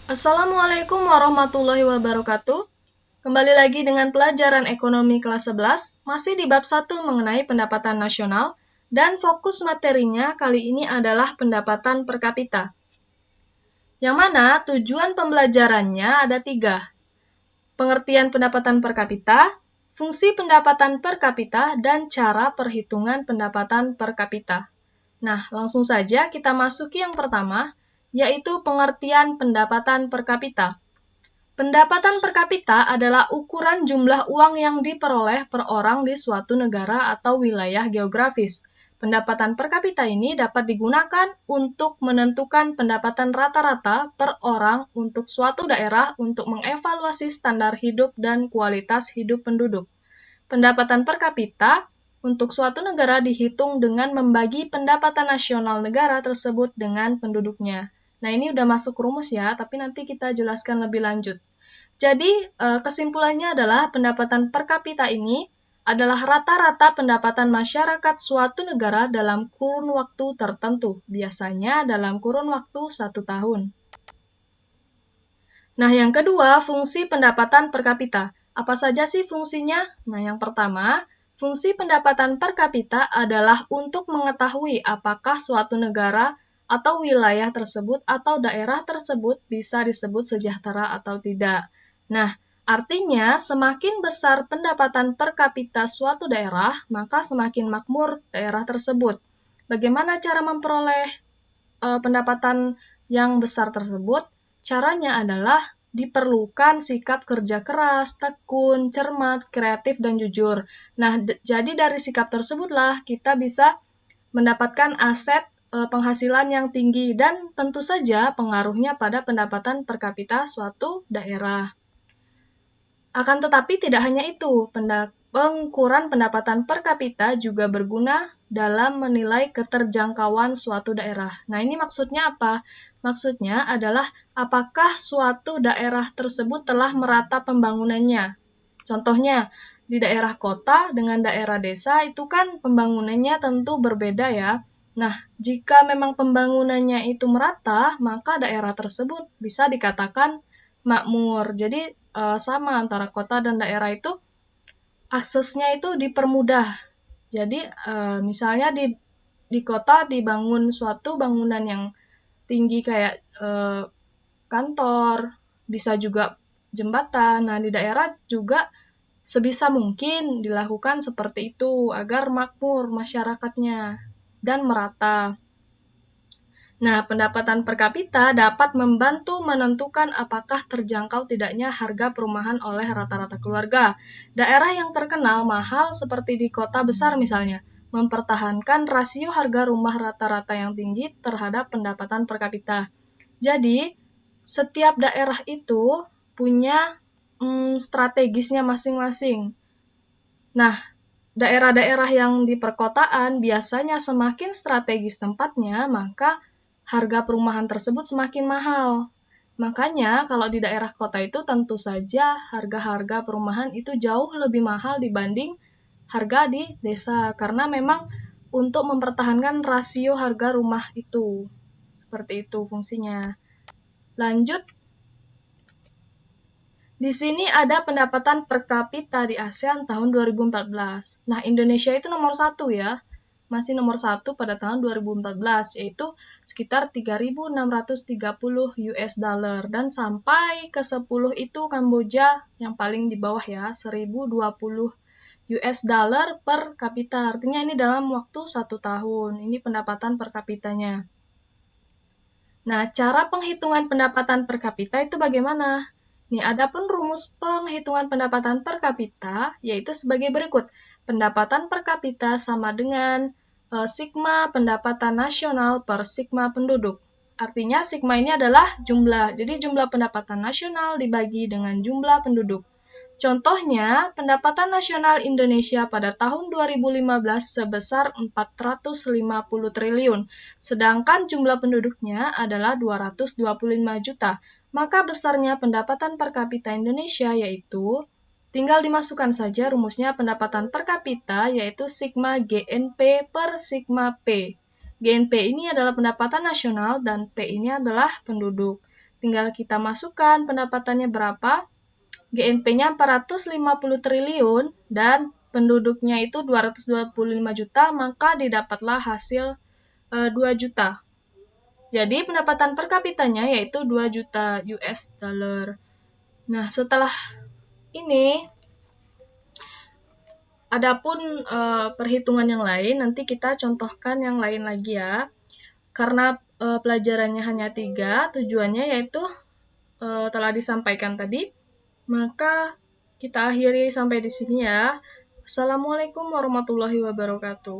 Assalamualaikum warahmatullahi wabarakatuh. Kembali lagi dengan pelajaran ekonomi kelas 11, masih di bab 1 mengenai pendapatan nasional, dan fokus materinya kali ini adalah pendapatan per kapita. Yang mana tujuan pembelajarannya ada 3. Pengertian pendapatan per kapita, fungsi pendapatan per kapita, dan cara perhitungan pendapatan per kapita. Nah, langsung saja kita masuki yang pertama, yaitu pengertian pendapatan per kapita. Pendapatan per kapita adalah ukuran jumlah uang yang diperoleh per orang di suatu negara atau wilayah geografis. Pendapatan per kapita ini dapat digunakan untuk menentukan pendapatan rata-rata per orang untuk suatu daerah untuk mengevaluasi standar hidup dan kualitas hidup penduduk. Pendapatan per kapita untuk suatu negara dihitung dengan membagi pendapatan nasional negara tersebut dengan penduduknya. Nah, ini udah masuk rumus ya, tapi nanti kita jelaskan lebih lanjut. Jadi, kesimpulannya adalah pendapatan per kapita ini adalah rata-rata pendapatan masyarakat suatu negara dalam kurun waktu tertentu, biasanya dalam kurun waktu 1 tahun. Nah, yang kedua, fungsi pendapatan per kapita. Apa saja sih fungsinya? Nah, yang pertama, fungsi pendapatan per kapita adalah untuk mengetahui apakah suatu negara atau wilayah tersebut atau daerah tersebut bisa disebut sejahtera atau tidak. Nah, artinya semakin besar pendapatan per kapita suatu daerah, maka semakin makmur daerah tersebut. Bagaimana cara memperoleh pendapatan yang besar tersebut? Caranya adalah diperlukan sikap kerja keras, tekun, cermat, kreatif, dan jujur. Nah, jadi dari sikap tersebutlah kita bisa mendapatkan aset penghasilan yang tinggi dan tentu saja pengaruhnya pada pendapatan per kapita suatu daerah. Akan tetapi tidak hanya itu, pengukuran pendapatan per kapita juga berguna dalam menilai keterjangkauan suatu daerah. Nah, ini maksudnya apa? Maksudnya adalah apakah suatu daerah tersebut telah merata pembangunannya. Contohnya, di daerah kota dengan daerah desa itu kan pembangunannya tentu berbeda ya. Nah, jika memang pembangunannya itu merata, maka daerah tersebut bisa dikatakan makmur. Jadi, sama antara kota dan daerah itu aksesnya itu dipermudah. Jadi, misalnya di kota dibangun suatu bangunan yang tinggi kayak kantor, bisa juga jembatan. Nah, di daerah juga sebisa mungkin dilakukan seperti itu agar makmur masyarakatnya dan merata. Nah, pendapatan per kapita dapat membantu menentukan apakah terjangkau tidaknya harga perumahan oleh rata-rata keluarga. Daerah yang terkenal mahal seperti di kota besar misalnya, mempertahankan rasio harga rumah rata-rata yang tinggi terhadap pendapatan per kapita. Jadi, setiap daerah itu punya strategisnya masing-masing. Nah, daerah-daerah yang di perkotaan biasanya semakin strategis tempatnya, maka harga perumahan tersebut semakin mahal. Makanya, kalau di daerah kota itu tentu saja harga-harga perumahan itu jauh lebih mahal dibanding harga di desa, karena memang untuk mempertahankan rasio harga rumah itu. Seperti itu fungsinya. Lanjut, di sini ada pendapatan per kapita di ASEAN tahun 2014. Nah, Indonesia itu nomor 1 ya. Masih nomor 1 pada tahun 2014, yaitu sekitar 3.630 US dollar. Dan sampai ke 10 itu Kamboja yang paling di bawah ya, 1.020 US dollar per kapita. Artinya ini dalam waktu 1 tahun. Ini pendapatan per kapitanya. Nah, cara penghitungan pendapatan per kapita itu bagaimana? Nih, adapun rumus penghitungan pendapatan per kapita yaitu sebagai berikut. Pendapatan per kapita sama dengan sigma pendapatan nasional per sigma penduduk. Artinya sigma ini adalah jumlah. Jadi jumlah pendapatan nasional dibagi dengan jumlah penduduk. Contohnya, pendapatan nasional Indonesia pada tahun 2015 sebesar 450 triliun, sedangkan jumlah penduduknya adalah 225 juta. Maka besarnya pendapatan per kapita Indonesia yaitu, tinggal dimasukkan saja rumusnya pendapatan per kapita yaitu sigma GNP per sigma P. GNP ini adalah pendapatan nasional dan P ini adalah penduduk. tinggal kita masukkan pendapatannya berapa. GNP-nya 450 triliun dan penduduknya itu 225 juta, maka didapatlah hasil 2 juta. Jadi pendapatan per kapitanya yaitu 2 juta US dollar. Nah, setelah ini adapun perhitungan yang lain, nanti kita contohkan yang lain lagi ya. Karena pelajarannya hanya 3, tujuannya yaitu telah disampaikan tadi. Maka kita akhiri sampai di sini ya. Assalamualaikum warahmatullahi wabarakatuh.